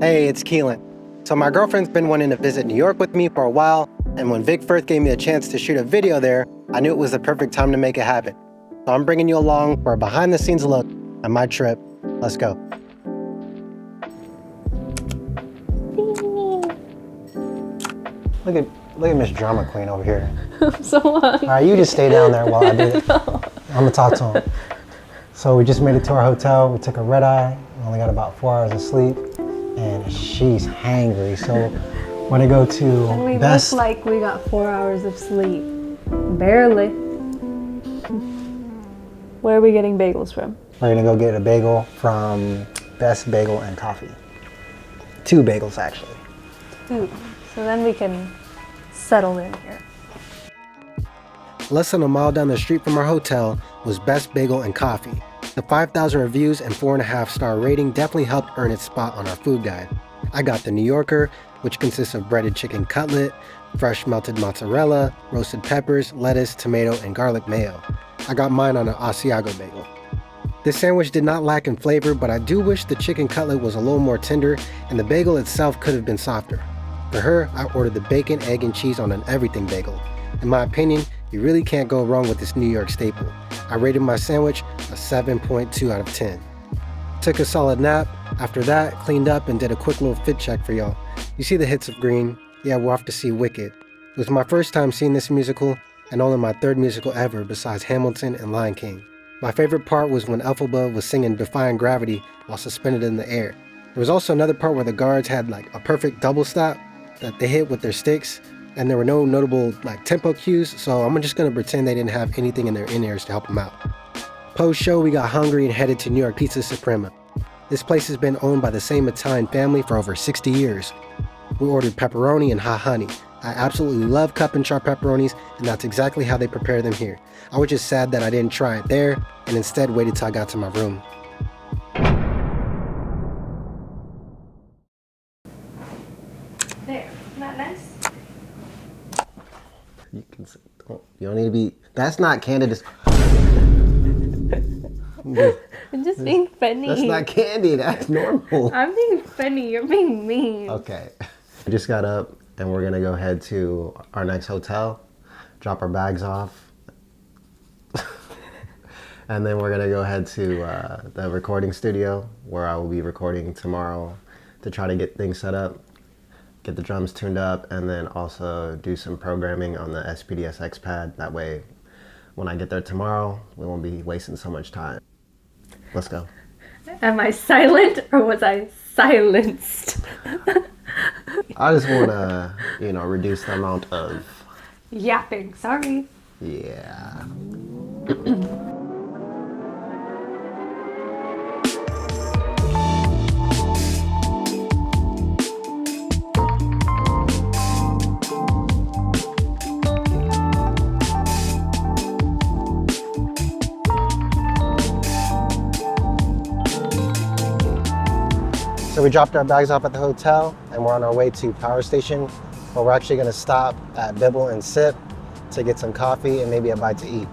Hey, it's Keelan. So my girlfriend's been wanting to visit New York with me for a while, and when Vic Firth gave me a chance to shoot a video there, I knew it was the perfect time to make it happen. So I'm bringing you along for a behind-the-scenes look at my trip. Let's go. Look at Miss Drama Queen over here. So what? All right, you just stay down there while I do it. No. I'm gonna talk to him. So we just made it to our hotel. We took a red eye. We only got about 4 hours of sleep, and she's hangry. So we're gonna go to And we best. look like we got 4 hours of sleep. Barely. Where are we getting bagels from? We're gonna go get a bagel from Best Bagel and Coffee. 2 bagels actually. Ooh. So then we can settle in here. Less than a mile down the street from our hotel was Best Bagel and Coffee. The 5,000 reviews and 4.5-star rating definitely helped earn its spot on our food guide. I got the New Yorker, which consists of breaded chicken cutlet, fresh melted mozzarella, roasted peppers, lettuce, tomato, and garlic mayo. I got mine on an Asiago bagel. This sandwich did not lack in flavor, but I do wish the chicken cutlet was a little more tender and the bagel itself could have been softer. For her, I ordered the bacon, egg, and cheese on an everything bagel. In my opinion, you really can't go wrong with this New York staple. I rated my sandwich a 7.2 out of 10. Took a solid nap. After that, cleaned up and did a quick little fit check for y'all. You see the hits of green? Yeah, we're off to see Wicked. It was my first time seeing this musical and only my 3rd musical ever besides Hamilton and Lion King. My favorite part was when Elphaba was singing Defying Gravity while suspended in the air. There was also another part where the guards had like a perfect double stop that they hit with their sticks, and there were no notable like tempo cues, so I'm just gonna pretend they didn't have anything in their in-ears to help them out. Post-show, we got hungry and headed to New York Pizza Suprema. This place has been owned by the same Italian family for over 60 years. We ordered pepperoni and hot honey. I absolutely love cup and char pepperonis, and that's exactly how they prepare them here. I was just sad that I didn't try it there, and instead waited till I got to my room. There. Isn't that nice? You don't need to be. That's not candid. I'm just being funny. That's not candy. That's normal. I'm being funny. You're being mean. Okay. We just got up and we're gonna go head to our next hotel, drop our bags off, and then we're gonna go head to the recording studio where I will be recording tomorrow to try to get things set up, get the drums tuned up, and then also do some programming on the SPDSX pad. That way, when I get there tomorrow, we won't be wasting so much time. Let's go. Am I silent or was I silenced? I just want to, reduce the amount of... Yapping. Sorry. Yeah. So we dropped our bags off at the hotel and we're on our way to Power Station, where we're actually gonna stop at Bibble and Sip to get some coffee and maybe a bite to eat.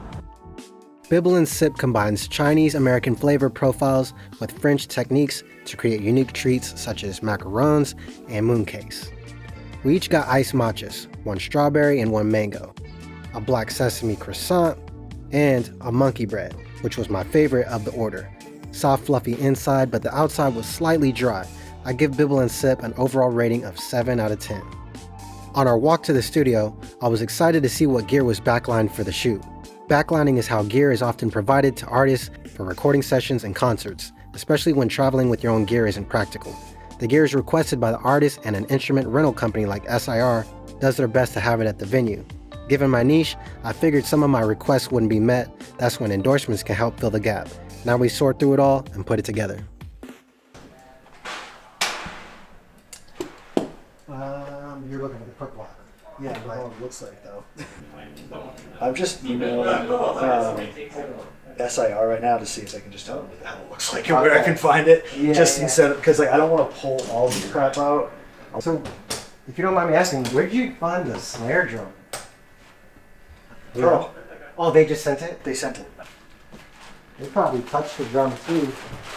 Bibble and Sip combines Chinese American flavor profiles with French techniques to create unique treats such as macarons and mooncakes. We each got iced matchas, 1 strawberry and 1 mango, a black sesame croissant, and a monkey bread, which was my favorite of the order. Soft, fluffy inside, but the outside was slightly dry. I give Bibble and Sip an overall rating of 7 out of 10. On our walk to the studio, I was excited to see what gear was backlined for the shoot. Backlining is how gear is often provided to artists for recording sessions and concerts, especially when traveling with your own gear isn't practical. The gear is requested by the artist, and an instrument rental company like SIR does their best to have it at the venue. Given my niche, I figured some of my requests wouldn't be met. That's when endorsements can help fill the gap. Now we sort through it all and put it together. You're looking at the quick walk. Yeah, I know what it looks like though. I'm just emailing SIR right now to see if they can just tell me what the hell it looks like and where I can find it. Instead of, because I don't want to pull all this crap out. So, if you don't mind me asking, where did you find the snare drum? Pearl. Oh, they just sent it? They sent it. They probably touched the drum too.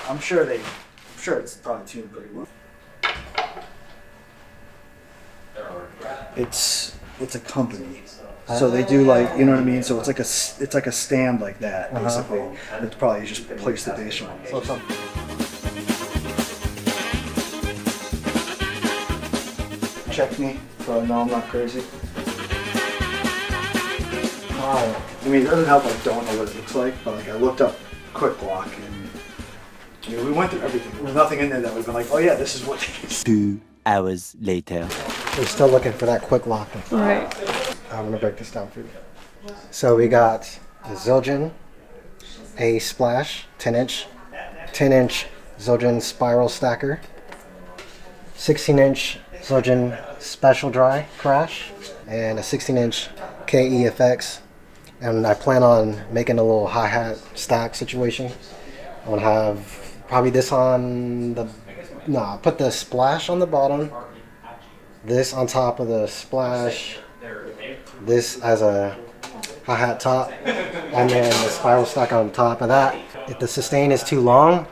I'm sure it's probably tuned pretty well. it's a company. So they do like, you know what I mean? So it's like a stand like that, basically. It's probably just place the bass drum. Check me, so I know I'm not crazy. I mean, it doesn't help I don't know what it looks like, but like I looked up quick block and I mean, we went through everything. There was nothing in there that would have been like, oh yeah, this is what it is. 2 hours later. We're still looking for that quick lock. Right. I'm gonna break this down for you. So we got the Zildjian A Splash 10-inch, 10-inch Zildjian Spiral Stacker, 16-inch Zildjian Special Dry Crash, and a 16-inch KEFX. And I plan on making a little hi-hat stack situation. I'm gonna have probably this on the, no, put the splash on the bottom, this on top of the splash, this as a hi-hat top, and then the spiral stack on top of that. If the sustain is too long,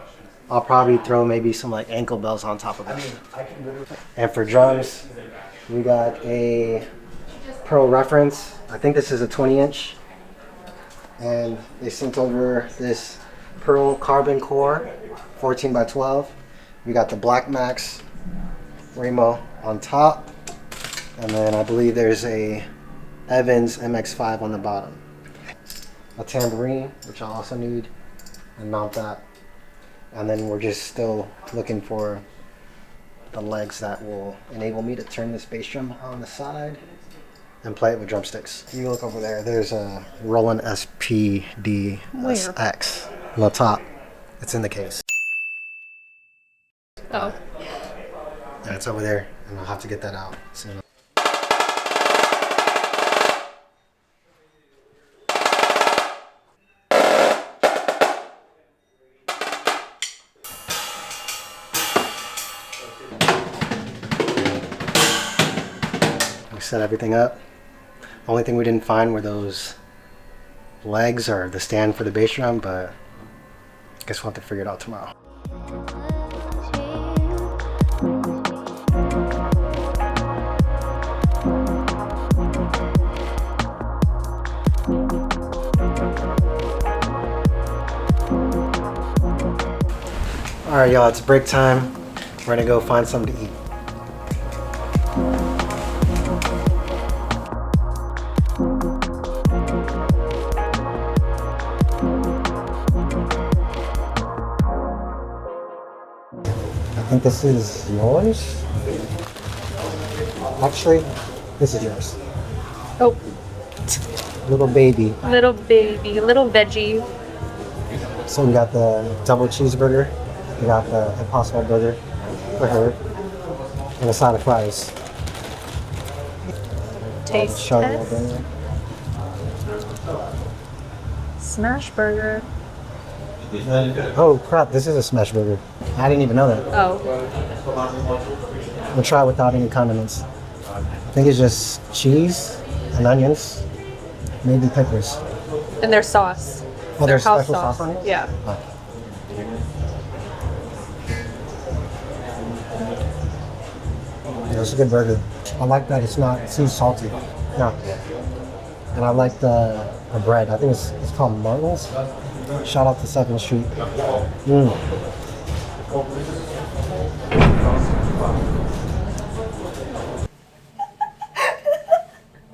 I'll probably throw maybe some like ankle bells on top of it. And for drums, we got a Pro Reference. I think this is a 20-inch. And they sent over this Pearl Carbon Core 14 by 12. We got the Black Max Remo on top. And then I believe there's a Evans MX5 on the bottom. A tambourine, which I also need, and mount that. And then we're just still looking for the legs that will enable me to turn this bass drum on the side and play it with drumsticks. You look over there, there's a Roland SPD SX on the top. It's in the case. Oh. And it's over there, and I'll have to get that out soon. We set everything up. The only thing we didn't find were those legs or the stand for the bass drum, but I guess we'll have to figure it out tomorrow. Alright y'all, it's break time. We're gonna go find something to eat. I think this is yours. Actually, this is yours. Oh, Little baby. little baby, little veggie. So we got the double cheeseburger. We got the Impossible Burger for her. And a side of fries. Taste Show you test. over there. Smash burger. Oh crap, this is a smash burger. I didn't even know that. Oh. We'll try it without any condiments. I think it's just cheese and onions, maybe peppers. And their sauce. Oh, there's house special sauce on it? Yeah. Oh. Yeah, it's a good burger. I like that it's not too salty. Yeah. And I like the bread. I think it's called Martin's. Shout out to 2nd Street.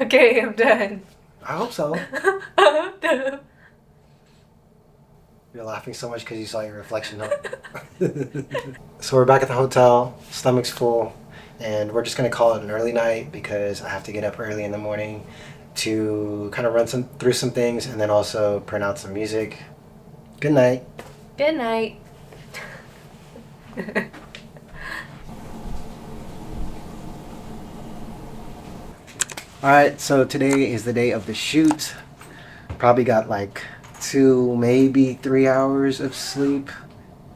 Okay, I'm done. I hope so. You're laughing so much because you saw your reflection, huh? So we're back at the hotel, stomach's full, and we're just gonna call it an early night because I have to get up early in the morning to kind of run through some things and then also print out some music. Good night. Good night. Alright, so today is the day of the shoot. Probably got like 2, maybe 3 hours of sleep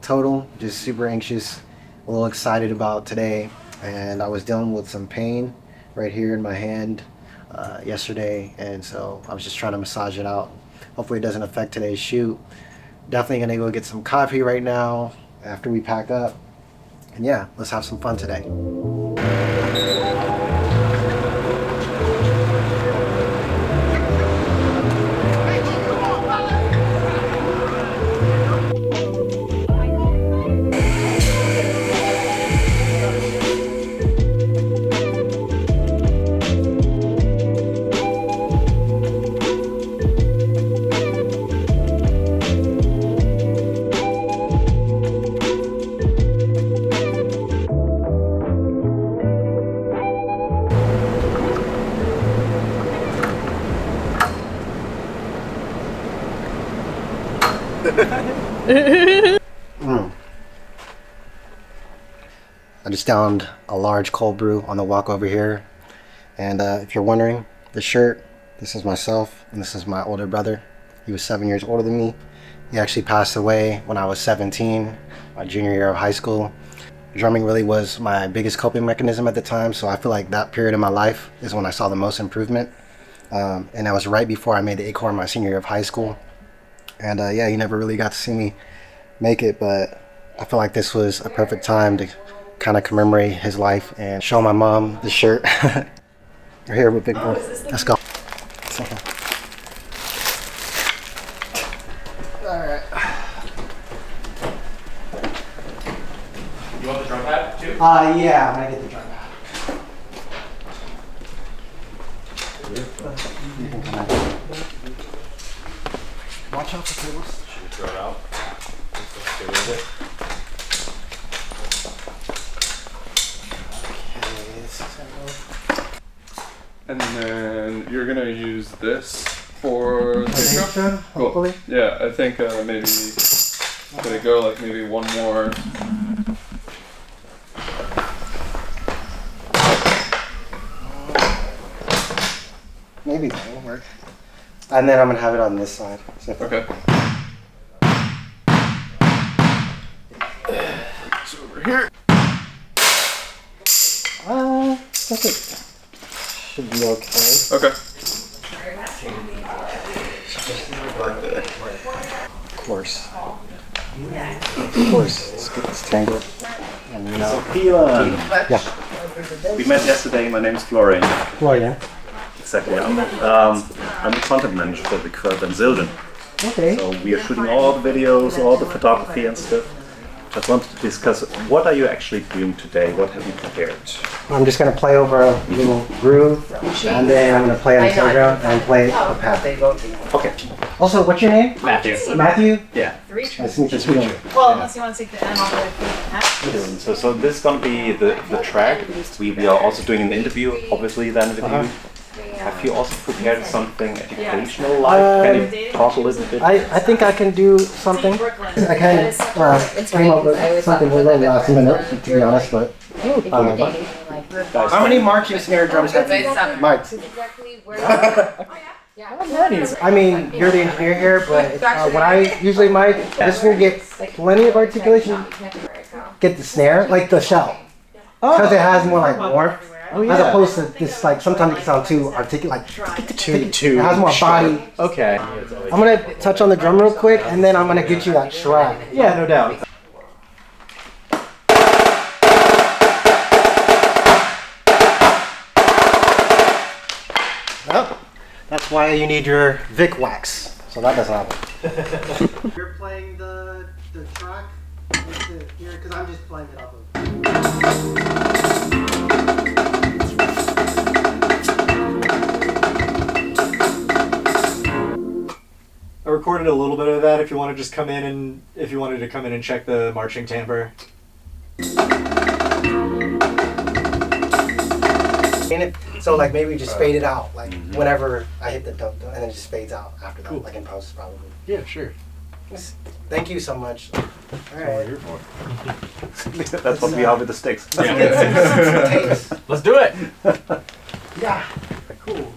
total. Just super anxious, a little excited about today. And I was dealing with some pain right here in my hand yesterday, and so I was just trying to massage it out. Hopefully it doesn't affect today's shoot. Definitely gonna go get some coffee right now after we pack up. And yeah, let's have some fun today. I just downed a large cold brew on the walk over here. And if you're wondering, the shirt, this is myself, and this is my older brother. He was 7 years older than me. He actually passed away when I was 17, my junior year of high school. Drumming really was my biggest coping mechanism at the time, so I feel like that period of my life is when I saw the most improvement. And that was right before I made the Acorn my senior year of high school. And yeah, he never really got to see me make it, but I feel like this was a perfect time to kind of commemorate his life and show my mom the shirt. We're here with Vic Firth. Let's go. Alright. You want the drum pad too? Yeah, I'm gonna get the drum pad. Watch out for tables. Should we throw it out? Stay with it. And then you're gonna use this for the intro? Hopefully. Cool. Yeah, I think maybe gonna go like maybe one more. Maybe that will work. And then I'm gonna have it on this side. So Okay. It's over here. I think it should be okay. Okay. Of course. Of course. It's tangled. And you know. Keelan, Yeah. we met yesterday. My name's Florian. Florian. Exactly. I'm the content manager for Vic Firth and Zildjian. Okay. So we are shooting all the videos, all the photography and stuff. Just wanted to discuss what are you actually doing today? What have you prepared? I'm just gonna play over a little groove, and then I'm gonna play on the playground and play a pad. Okay. Also, what's your name? Matthew. Matthew. Yeah. Nice to meet you. Well, unless you want to take the M off the So this is gonna be the track. We are also doing an interview, obviously then with you. Have you also prepared something educational like? Can you talk a little bit? I think I can do something. I kind of came up with something a little last minute, to be honest, but. How many marching snare drums have you? Mike. I mean, you're the engineer here, but when I usually mic, this will get plenty of articulation. Get the snare, like the shell, because it has more like warmth. As opposed to this, like sometimes it can sound too articulate, like too. It has more body. Okay. I'm gonna touch on the drum real quick, and then I'm gonna get you that track. Yeah, no doubt. Well, that's why you need your Vic wax, so that doesn't happen. You're playing the track here, because I'm just playing it off of. I recorded a little bit of that if you want to just come in and check the marching timbre. So like maybe just fade it out, like whenever I hit the dunk, and then it just fades out after that, cool. Like in post probably. Yeah, sure. Thank you so much. All right. That's what we are with the sticks. Let's do it. Yeah. Cool.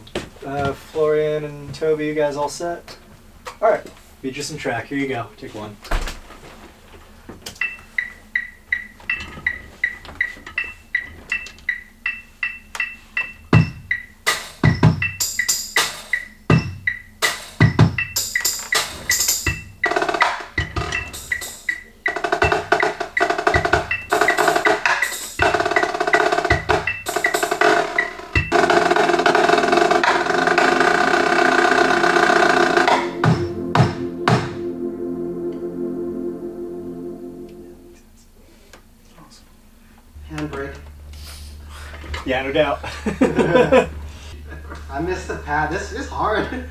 Florian and Toby, you guys all set? All right. Beat you some track. Here you go. Take one. Handbrake. Yeah, no doubt. I missed the pad. This is hard.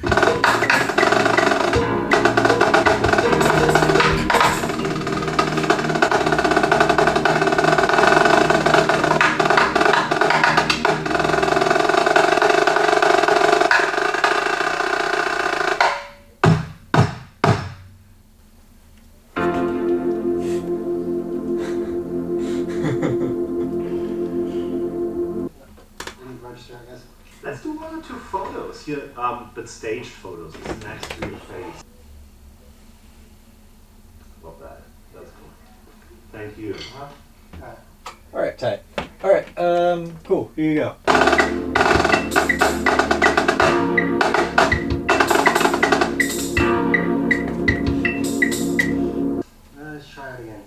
photos here, but staged photos. It's next to your face. Love that. That's cool. Thank you. Alright, tight. Alright, cool. Here you go. Let's try it again.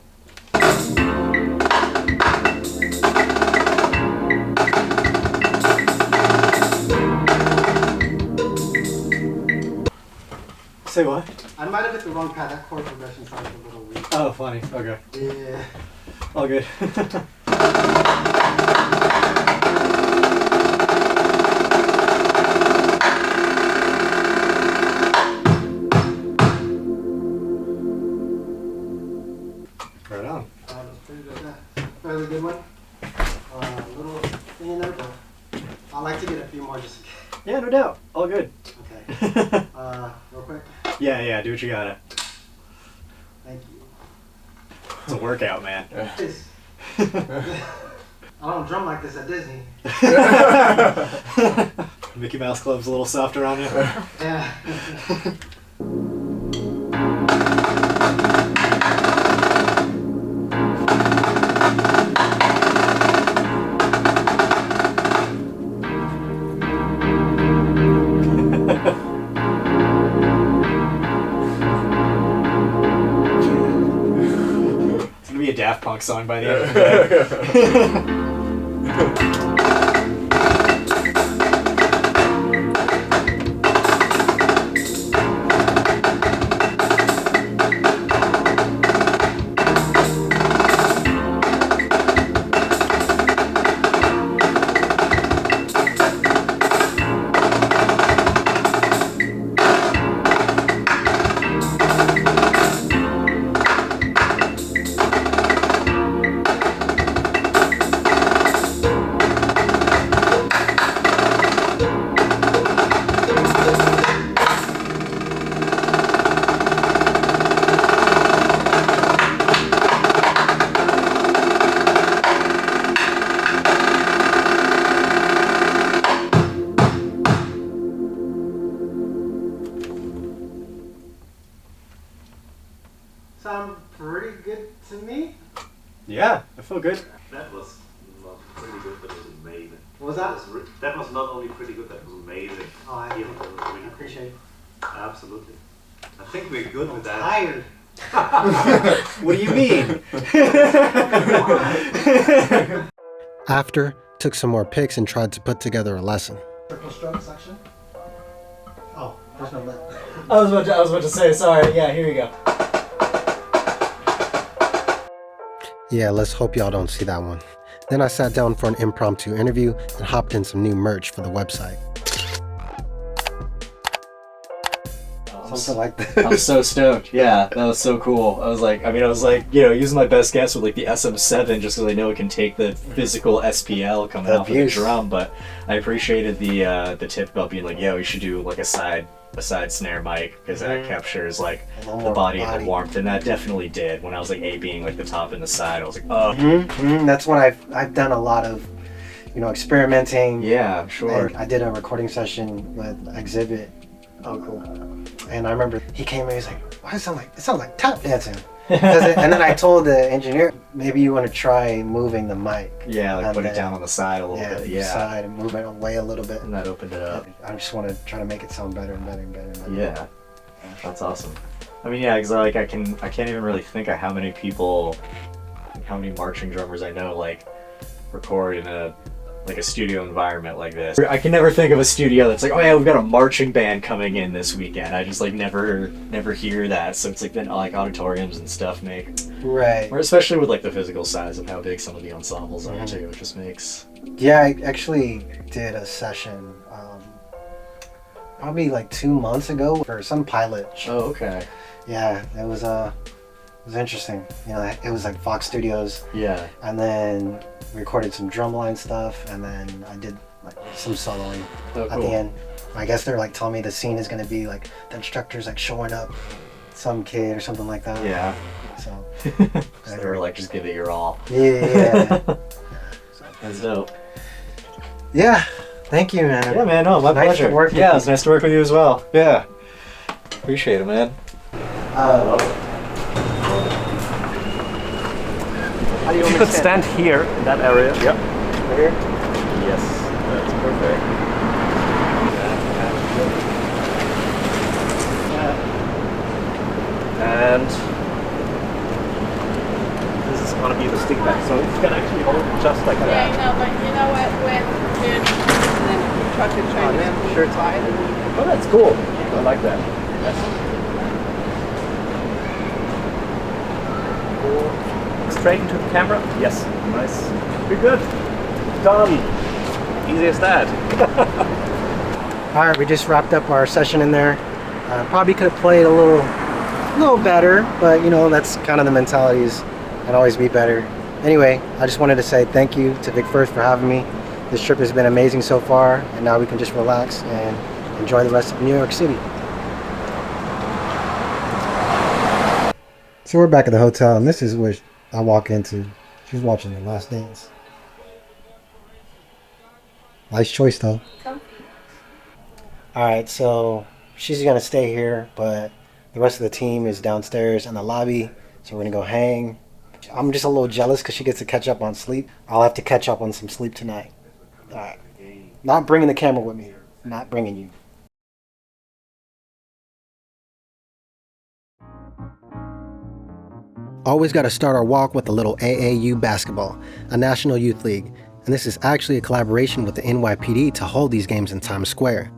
Say what? I might have hit the wrong pad. That chord progression sounds a little weak. Oh, funny. Okay. Yeah. All good. Right on. That was pretty good. Fairly good one. A little thing in there, but I like to get a few more just in case. Yeah, no doubt. All good. Okay. Real quick. Yeah, do what you gotta. Thank you. It's a workout, man. This. I don't drum like this at Disney. Mickey Mouse Club's a little soft around you. Yeah. It's gonna be a Daft Punk song by the end of the day. Sound pretty good to me. Yeah, I feel good. That was not pretty good, that was amazing. What was that? That was not only pretty good, that was amazing. Oh, I Yeah, that was really appreciate it. cool. Absolutely. I think we're good with that. Tired. What do you mean? After, took some more pics and tried to put together a lesson. Circle stroke section. Oh, there's no lip. I was about to say, sorry. Yeah, here you go. Yeah, let's hope y'all don't see that one. Then I sat down for an impromptu interview and hopped in some new merch for the website. Something like that. I'm so stoked. Yeah, that was so cool. I was like, using my best guess with like the SM7 just because I know it can take the physical SPL coming off of the drum. But I appreciated the tip about being like, we should do like a side snare mic because that captures like the body and the warmth, and that definitely did. When I was like A being like the top and the side, I was like, oh. That's when I've done a lot of, experimenting. Yeah, I'm sure. And I did a recording session with Exhibit. Oh, cool. And I remember he came in, he's like, why does it sound like tap dancing? And then I told the engineer, maybe you want to try moving the mic. Yeah, like put it down on the side a little bit. Yeah, side and move it away a little bit. And that opened it up. I just want to try to make it sound better and better and better and better. Yeah, that's awesome. I mean, yeah, because like I can't even really think of how many marching drummers I know like record in a studio environment like this. I can never think of a studio that's like, oh yeah, we've got a marching band coming in this weekend. I just like never hear that. So it's like then like auditoriums and stuff make right. Or especially with like the physical size of how big some of the ensembles are too. It just makes. Yeah, I actually did a session probably like 2 months ago for some pilot show. Oh, okay. Yeah, it was interesting. It was like Fox Studios. Yeah. And then recorded some drumline stuff, and then I did like some soloing at the end. I guess they're like telling me the scene is gonna be like the instructor's like showing up some kid or something like that. Yeah. So they were like, just give it your all. Yeah. That's dope. Yeah. Thank you, man. Yeah, man. No, my Nice pleasure. to work with Yeah, you. it's nice to work with you as well. Yeah. Appreciate it, man. If you could stand here in that area. Yep. Right here? Yes, that's perfect. And this is gonna be the stick back, so you can actually hold it just like Yeah, that. I know, but you know what? When and then if you try to train them, Sure. wide and you Oh, that's cool. I like that. Yes. Straight into the camera. Yes. Nice. Pretty good. Done. Easy as that. All right, we just wrapped up our session in there. Probably could have played a little better, but you know, that's kind of the mentality is I'd always be better. Anyway, I just wanted to say thank you to Vic Firth for having me. This trip has been amazing so far, and now we can just relax and enjoy the rest of New York City. So we're back at the hotel, and this is what I walk into. She's watching The Last Dance. Nice choice, though. All right, so she's gonna stay here, but the rest of the team is downstairs in the lobby, so we're gonna go hang. I'm just a little jealous because she gets to catch up on sleep. I'll have to catch up on some sleep tonight. All right. Not bringing the camera with me. Not bringing you. Always got to start our walk with a little AAU basketball, a National Youth League, and this is actually a collaboration with the NYPD to hold these games in Times Square.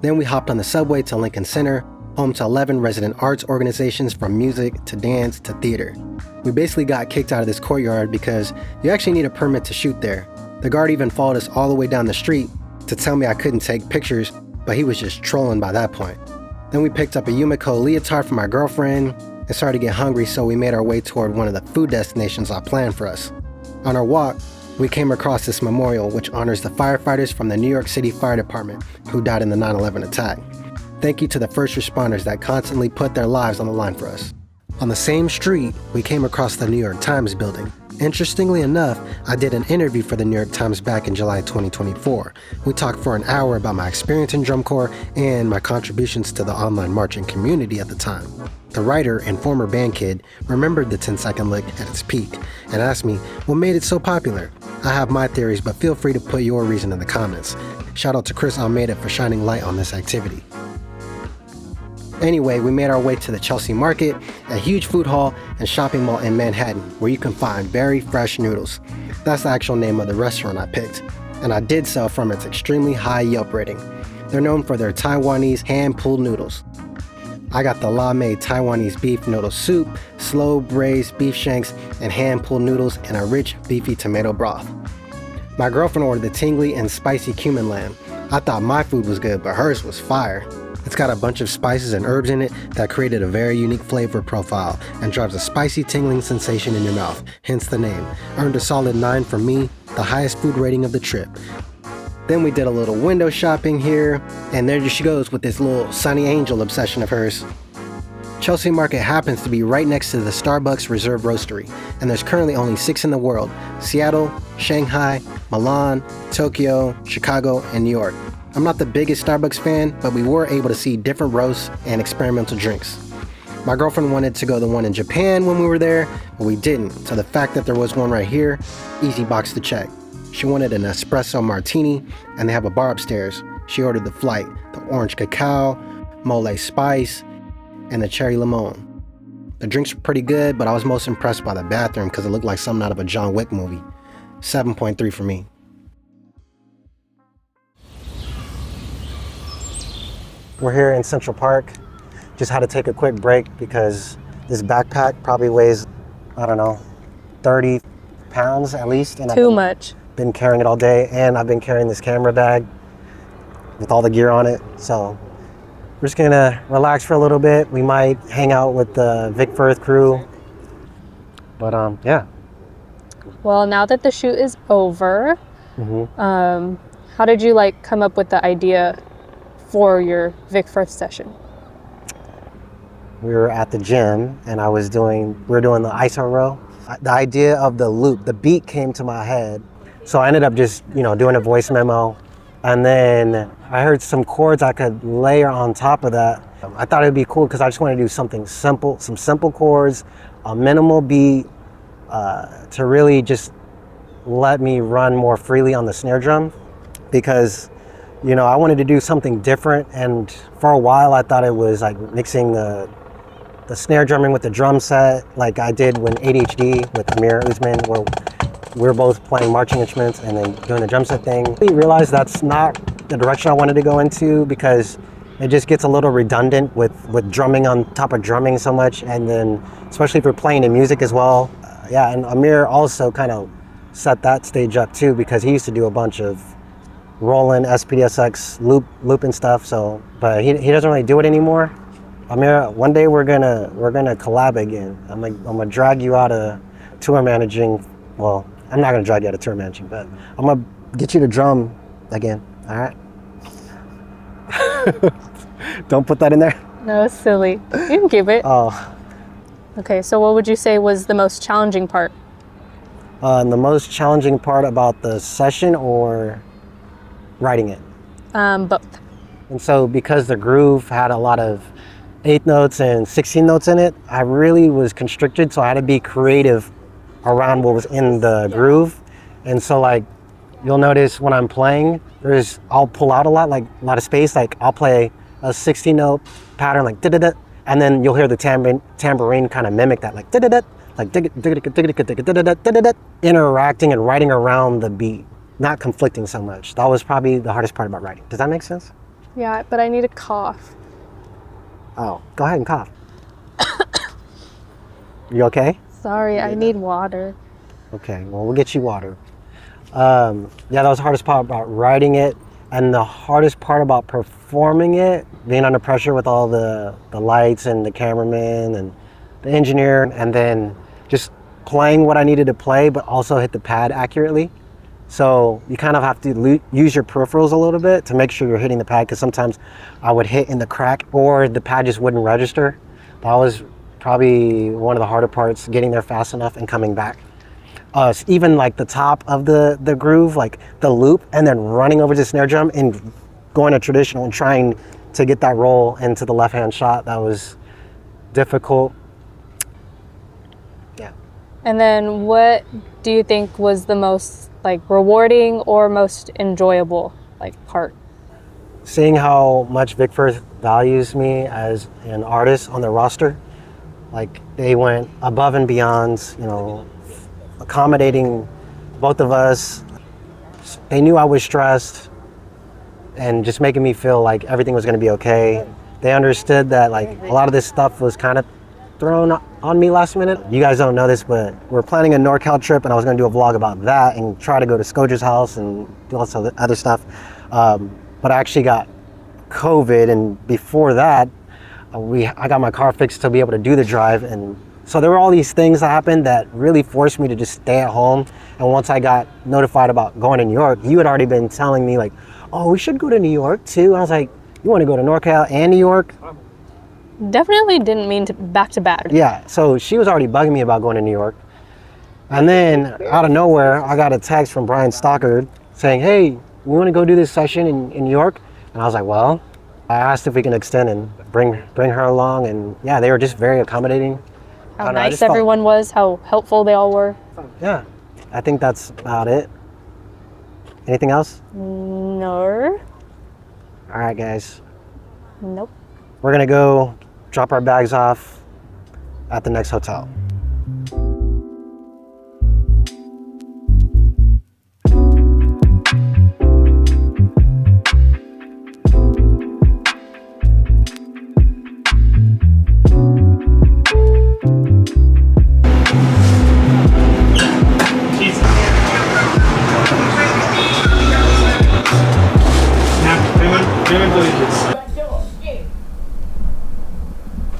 Then we hopped on the subway to Lincoln Center, home to 11 resident arts organizations from music to dance to theater. We basically got kicked out of this courtyard because you actually need a permit to shoot there. The guard even followed us all the way down the street to tell me I couldn't take pictures, but he was just trolling by that point. Then we picked up a Yumiko leotard for my girlfriend and started to get hungry, so we made our way toward one of the food destinations I planned for us. On our walk, we came across this memorial which honors the firefighters from the New York City Fire Department who died in the 9/11 attack. Thank you to the first responders that constantly put their lives on the line for us. On the same street, we came across the New York Times building. Interestingly enough, I did an interview for the New York Times back in July 2024. We talked for an hour about my experience in drum corps and my contributions to the online marching community at the time. The writer and former band kid remembered the 10-second lick at its peak and asked me what made it so popular. I have my theories, but feel free to put your reason in the comments. Shout out to Chris Almeida for shining light on this activity. Anyway, we made our way to the Chelsea Market, a huge food hall and shopping mall in Manhattan where you can find very fresh noodles. That's the actual name of the restaurant I picked, and I did so from its extremely high Yelp rating. They're known for their Taiwanese hand-pulled noodles. I got the La-made Taiwanese beef noodle soup, slow braised beef shanks, and hand-pulled noodles in a rich, beefy tomato broth. My girlfriend ordered the tingly and spicy cumin lamb. I thought my food was good, but hers was fire. It's got a bunch of spices and herbs in it that created a very unique flavor profile and drives a spicy tingling sensation in your mouth, hence the name. Earned a solid 9 from me, the highest food rating of the trip. Then we did a little window shopping here, and there she goes with this little Sunny Angel obsession of hers. Chelsea Market happens to be right next to the Starbucks Reserve Roastery, and there's currently only 6 in the world: Seattle, Shanghai, Milan, Tokyo, Chicago, and New York. I'm not the biggest Starbucks fan, but we were able to see different roasts and experimental drinks. My girlfriend wanted to go to the one in Japan when we were there, but we didn't, so the fact that there was one right here, easy box to check. She wanted an espresso martini, and they have a bar upstairs. She ordered the flight, the orange cacao, mole spice, and the cherry limon. The drinks were pretty good, but I was most impressed by the bathroom because it looked like something out of a John Wick movie. 7.3 for me. We're here in Central Park. Just had to take a quick break because this backpack probably weighs, I don't know, 30 pounds at least. And Too much. Been carrying it all day, and I've been carrying this camera bag with all the gear on it. So we're just gonna relax for a little bit. We might hang out with the Vic Firth crew. But yeah. Well, now that the shoot is over, how did you come up with the idea for your Vic Firth session? We were at the gym and we were doing the iso row. The idea of the loop, the beat came to my head. So I ended up just, doing a voice memo And then I heard some chords I could layer on top of that. I thought it'd be cool because I just want to do something simple, some simple chords, a minimal beat, to really just let me run more freely on the snare drum. Because, you know, I wanted to do something different, and for a while I thought it was like mixing the snare drumming with the drum set, like I did when ADHD with Amir Usman, where we're both playing marching instruments and then doing the drum set thing. I realized that's not the direction I wanted to go into, because it just gets a little redundant with drumming on top of drumming so much, and then especially if you're playing in music as well. Yeah, and Amir also kind of set that stage up too, because he used to do a bunch of Roland SPDSX loop and stuff. So, but he doesn't really do it anymore. Amir, one day we're gonna collab again. I'm gonna drag you out of tour managing. Well, I'm not gonna drag you out of tour managing, but I'm gonna get you to drum again. All right. Don't put that in there. No, it's silly. You can keep it. Oh. Okay, so what would you say was the most challenging part? The most challenging part about the session or writing it? Both. And so because the groove had a lot of 8 notes and 16 notes in it, I really was constricted, so I had to be creative around what was in the groove. And so like, you'll notice when I'm playing, I'll pull out a lot of space. Like I'll play a 16 note pattern like da-da-da, and then you'll hear the tambourine kind of mimic that, like da-da-da, like da-da-da, interacting and writing around the beat, not conflicting so much. That was probably the hardest part about writing. Does that make sense? Yeah, but I need a cough. Oh, go ahead and cough. You okay? Sorry, I need water. Okay, well, we'll get you water. Yeah, that was the hardest part about writing it, and the hardest part about performing it, being under pressure with all the lights and the cameraman and the engineer, and then just playing what I needed to play, but also hit the pad accurately. So you kind of have to use your peripherals a little bit to make sure you're hitting the pad, because sometimes I would hit in the crack or the pad just wouldn't register. That was probably one of the harder parts, getting there fast enough and coming back. Even like the top of the groove, like the loop, and then running over to the snare drum and going to traditional and trying to get that roll into the left-hand shot. That was difficult. Yeah. And then what do you think was the most like rewarding or most enjoyable like part? Seeing how much Vic Firth values me as an artist on the roster. Like they went above and beyond, you know, accommodating both of us. They knew I was stressed and just making me feel like everything was going to be okay. They understood that like a lot of this stuff was kind of thrown on me last minute. You guys don't know this, but we're planning a NorCal trip, and I was going to do a vlog about that and try to go to Scoja's house and do lots of other stuff. But I actually got COVID, and before that, I got my car fixed to be able to do the drive. And so there were all these things that happened that really forced me to just stay at home. And once I got notified about going to New York, you had already been telling me like, oh, we should go to New York too. And I was like, you want to go to NorCal and New York? Definitely didn't mean to back to back. Yeah, so she was already bugging me about going to New York. And then out of nowhere, I got a text from Brian Stockard saying, hey, we want to go do this session in New York. And I was like, well, I asked if we can extend and bring her along. And yeah, they were just very accommodating. How nice everyone was, how helpful they all were. Yeah, I think that's about it. Anything else? No. All right, guys. Nope. We're gonna go drop our bags off at the next hotel.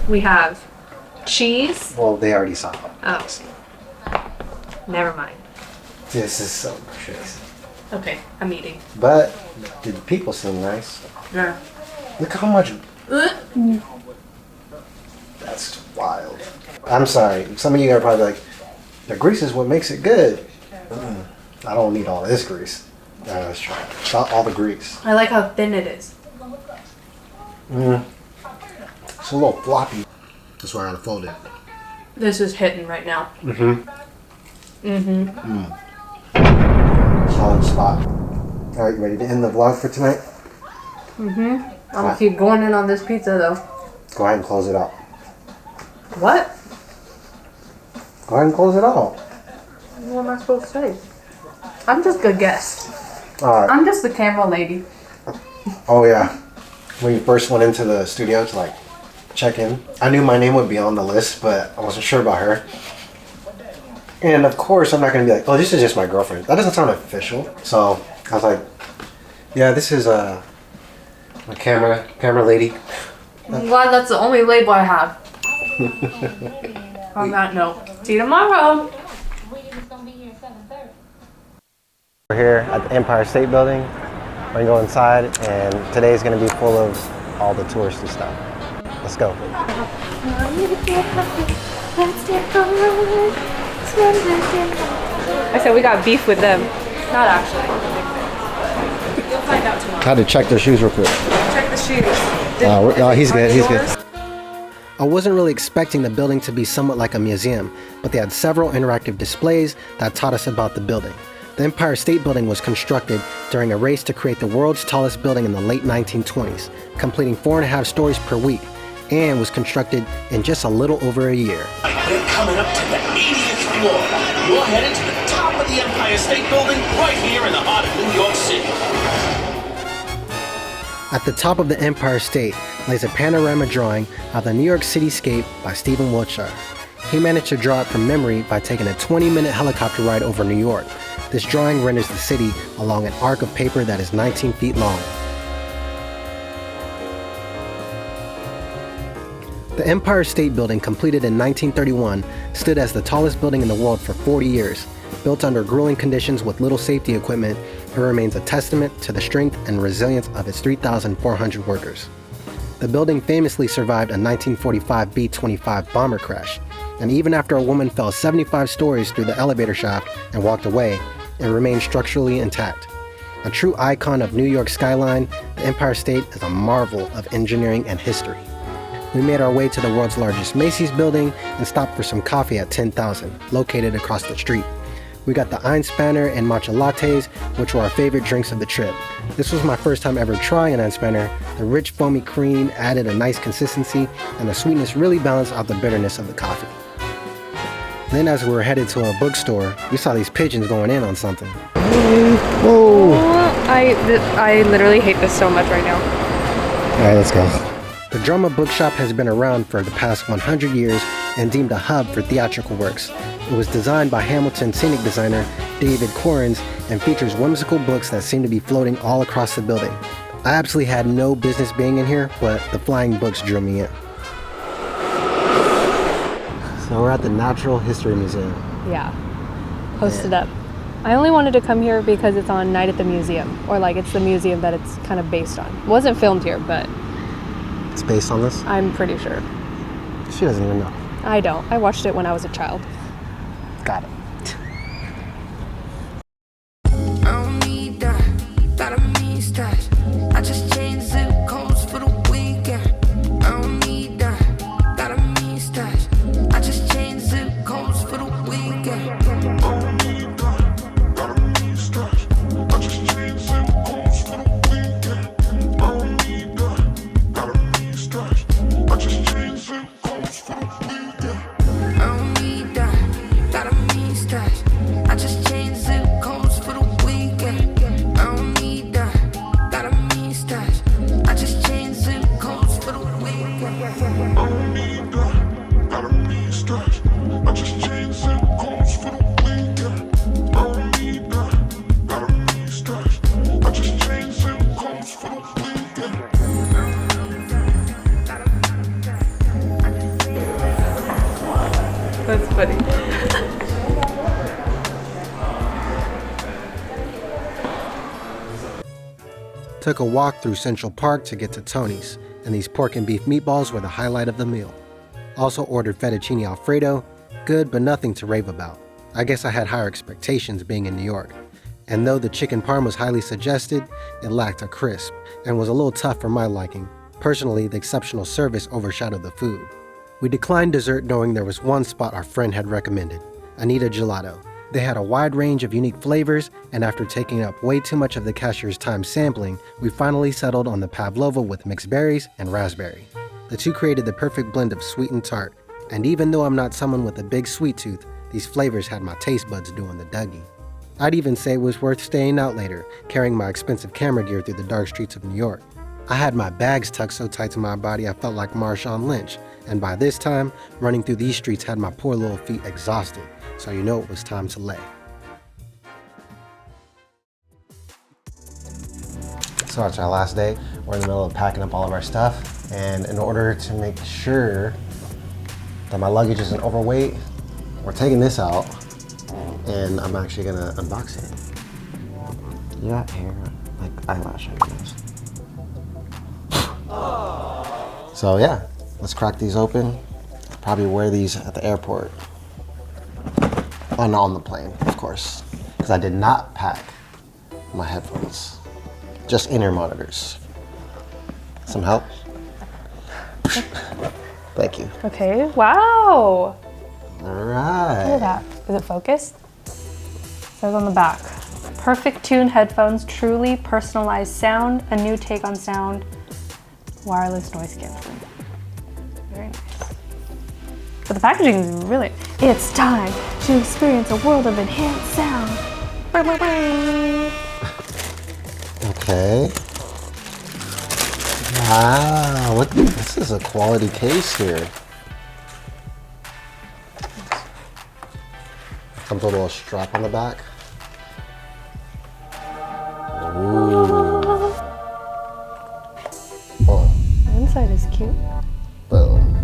We have cheese. Well, they already saw it. Oh. Never mind. This is so crazy. Okay, I'm eating. But the people seem nice. Yeah. Look how much. That's wild. I'm sorry. Some of you are probably like, the grease is what makes it good. I don't need all this grease. Yeah, let's try it. Without all the grease. I like how thin it is. It's a little floppy. That's why I gotta fold it. This is hitting right now. Solid spot. Alright, ready to end the vlog for tonight? I'm gonna keep going in on this pizza though. Go ahead and close it out. What? Go ahead and close it out. What am I supposed to say? I'm just a guest. Alright. I'm just the camera lady. Oh yeah. When you first went into the studio to like check in, I knew my name would be on the list, but I wasn't sure about her. And of course, I'm not gonna be like, oh, this is just my girlfriend. That doesn't sound official. So I was like, yeah, this is my camera lady. I'm glad that's the only label I have. On that note, see you tomorrow. We're here at the Empire State Building. We're gonna go inside, and today's gonna be full of all the touristy stuff. Let's go. I said we got beef with them. Not actually. You'll find out tomorrow. Had to check their shoes real quick. Check the shoes. He's good. He's good. I wasn't really expecting the building to be somewhat like a museum, but they had several interactive displays that taught us about the building. The Empire State Building was constructed during a race to create the world's tallest building in the late 1920s, completing 4.5 stories per week, and was constructed in just a little over a year. We're coming up to the 80th floor. You're headed to the top of the Empire State Building right here in the heart of New York City. At the top of the Empire State lays a panorama drawing of the New York cityscape by Stephen Wiltshire. He managed to draw it from memory by taking a 20-minute helicopter ride over New York. This drawing renders the city along an arc of paper that is 19 feet long. The Empire State Building, completed in 1931, stood as the tallest building in the world for 40 years. Built under grueling conditions with little safety equipment, it remains a testament to the strength and resilience of its 3,400 workers. The building famously survived a 1945 B-25 bomber crash, and even after a woman fell 75 stories through the elevator shaft and walked away, it remained structurally intact. A true icon of New York skyline, the Empire State is a marvel of engineering and history. We made our way to the world's largest Macy's building and stopped for some coffee at 10,000, located across the street. We got the Einspanner and matcha lattes, which were our favorite drinks of the trip. This was my first time ever trying an Einspanner. The rich foamy cream added a nice consistency, and the sweetness really balanced out the bitterness of the coffee. Then as we were headed to a bookstore, we saw these pigeons going in on something. Whoa! I literally hate this so much right now. Alright, let's go. The Drama Bookshop has been around for the past 100 years and deemed a hub for theatrical works. It was designed by Hamilton scenic designer David Corrins and features whimsical books that seem to be floating all across the building. I absolutely had no business being in here, but the flying books drew me in. So we're at the Natural History Museum. Yeah. Posted up. I only wanted to come here because it's on Night at the Museum, or like it's the museum that it's kind of based on. It wasn't filmed here, but it's based on this? I'm pretty sure. She doesn't even know. I don't. I watched it when I was a child. Got it. That's funny. Took a walk through Central Park to get to Tony's, and these pork and beef meatballs were the highlight of the meal. Also ordered fettuccine alfredo, good but nothing to rave about. I guess I had higher expectations being in New York. And though the chicken parm was highly suggested, it lacked a crisp and was a little tough for my liking. Personally, the exceptional service overshadowed the food. We declined dessert knowing there was one spot our friend had recommended, Anita Gelato. They had a wide range of unique flavors, and after taking up way too much of the cashier's time sampling, we finally settled on the pavlova with mixed berries and raspberry. The two created the perfect blend of sweet and tart, and even though I'm not someone with a big sweet tooth, these flavors had my taste buds doing the Dougie. I'd even say it was worth staying out later, carrying my expensive camera gear through the dark streets of New York. I had my bags tucked so tight to my body I felt like Marshawn Lynch, and by this time, running through these streets had my poor little feet exhausted, so you know it was time to lay. So it's our last day. We're in the middle of packing up all of our stuff, and in order to make sure that my luggage isn't overweight, we're taking this out, and I'm actually gonna unbox it. You got hair, like eyelash, I guess. So yeah, let's crack these open. Probably wear these at the airport. And on the plane, of course, because I did not pack my headphones. Just in-ear monitors. Some help? Thank you. Okay, wow. All right. Look at that. Is it focused? It says on the back. Perfect tune headphones, truly personalized sound, a new take on sound, wireless noise canceling. Very nice. But the packaging is really, it's time to experience a world of enhanced sound. Okay. Wow, look, this is a quality case here. Comes with a little strap on the back. Ooh. Oh. The inside is cute. Boom.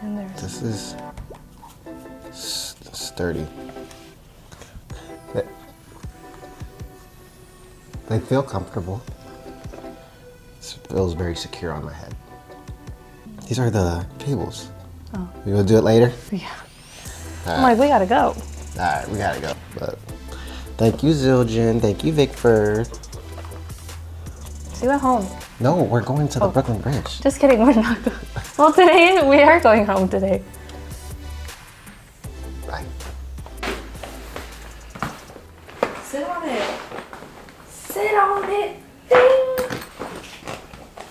And there's This is sturdy. They feel comfortable. This feels very secure on my head. These are the cables. Oh. You gonna do it later? Yeah. I'm like, we gotta go. Alright, we gotta go. But thank you, Zildjian. Thank you, Vic Firth. See you at home. No, we're going to the Brooklyn Bridge. Just kidding, we're not going. Well, today, we are going home today. Bye. Sit on it. Sit on it. Ding.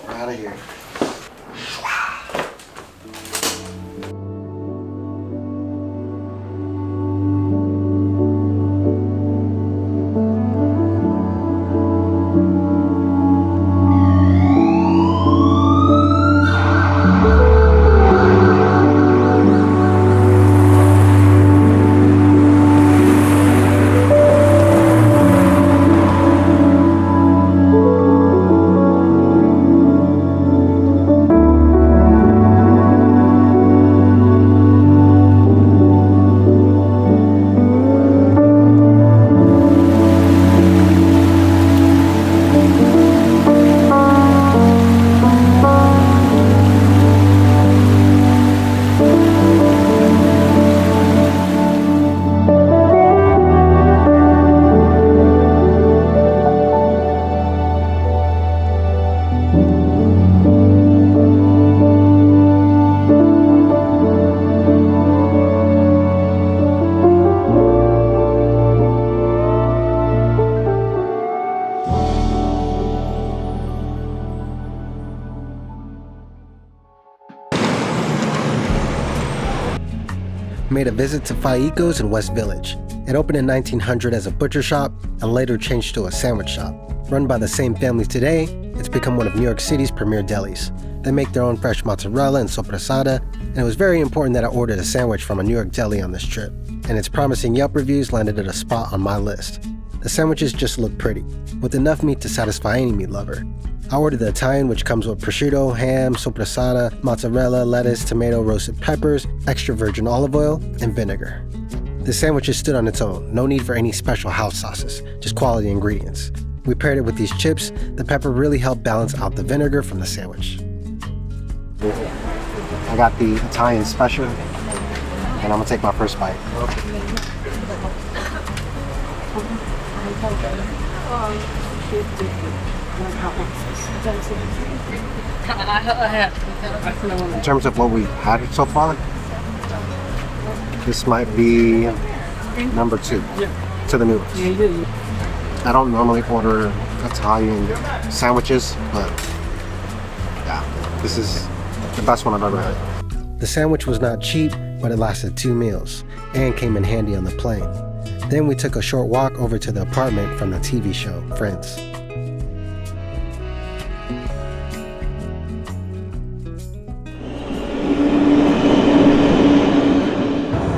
We're out of here. Made a visit to Faiko's in West Village. It opened in 1900 as a butcher shop and later changed to a sandwich shop. Run by the same family today, it's become one of New York City's premier delis. They make their own fresh mozzarella and sopressata, and it was very important that I ordered a sandwich from a New York deli on this trip, and its promising Yelp reviews landed at a spot on my list. The sandwiches just look pretty, with enough meat to satisfy any meat lover. I ordered the Italian, which comes with prosciutto, ham, sopressata, mozzarella, lettuce, tomato, roasted peppers, extra virgin olive oil, and vinegar. The sandwiches stood on its own, no need for any special house sauces, just quality ingredients. We paired it with these chips. The pepper really helped balance out the vinegar from the sandwich. I got the Italian special, and I'm gonna take my first bite. In terms of what we've had so far, this might be number 2 to the noodles. I don't normally order Italian sandwiches, but yeah, this is the best one I've ever had. The sandwich was not cheap, but it lasted 2 meals and came in handy on the plane. Then we took a short walk over to the apartment from the TV show, Friends.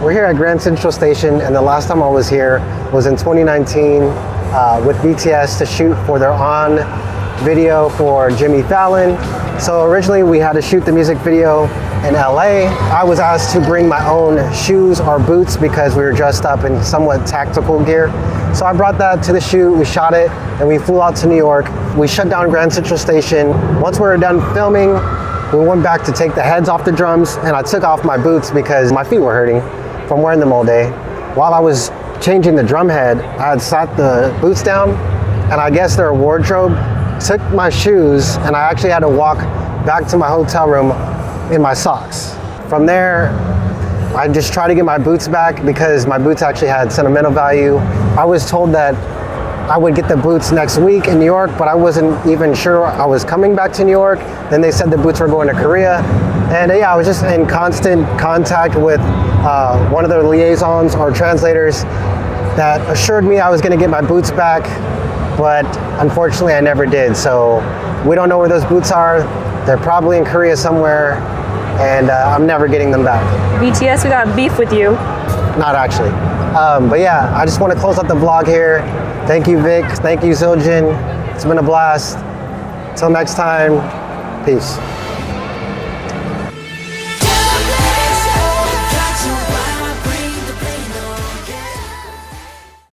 We're here at Grand Central Station, and the last time I was here was in 2019 with BTS to shoot for their On video for Jimmy Fallon. So originally we had to shoot the music video in LA. I was asked to bring my own shoes or boots because we were dressed up in somewhat tactical gear. So I brought that to the shoot, we shot it, and we flew out to New York. We shut down Grand Central Station. Once we were done filming, we went back to take the heads off the drums, and I took off my boots because my feet were hurting from wearing them all day. While I was changing the drum head, I had sat the boots down, and I guess their wardrobe took my shoes, and I actually had to walk back to my hotel room in my socks. From there, I just tried to get my boots back because my boots actually had sentimental value. I was told that I would get the boots next week in New York, but I wasn't even sure I was coming back to New York. Then they said the boots were going to Korea. And yeah, I was just in constant contact with one of the liaisons or translators that assured me I was gonna get my boots back, but unfortunately I never did. So we don't know where those boots are. They're probably in Korea somewhere, and I'm never getting them back. BTS, we got beef with you. Not actually. But yeah, I just want to close out the vlog here. Thank you, Vic. Thank you, Zildjian. It's been a blast. Till next time, peace.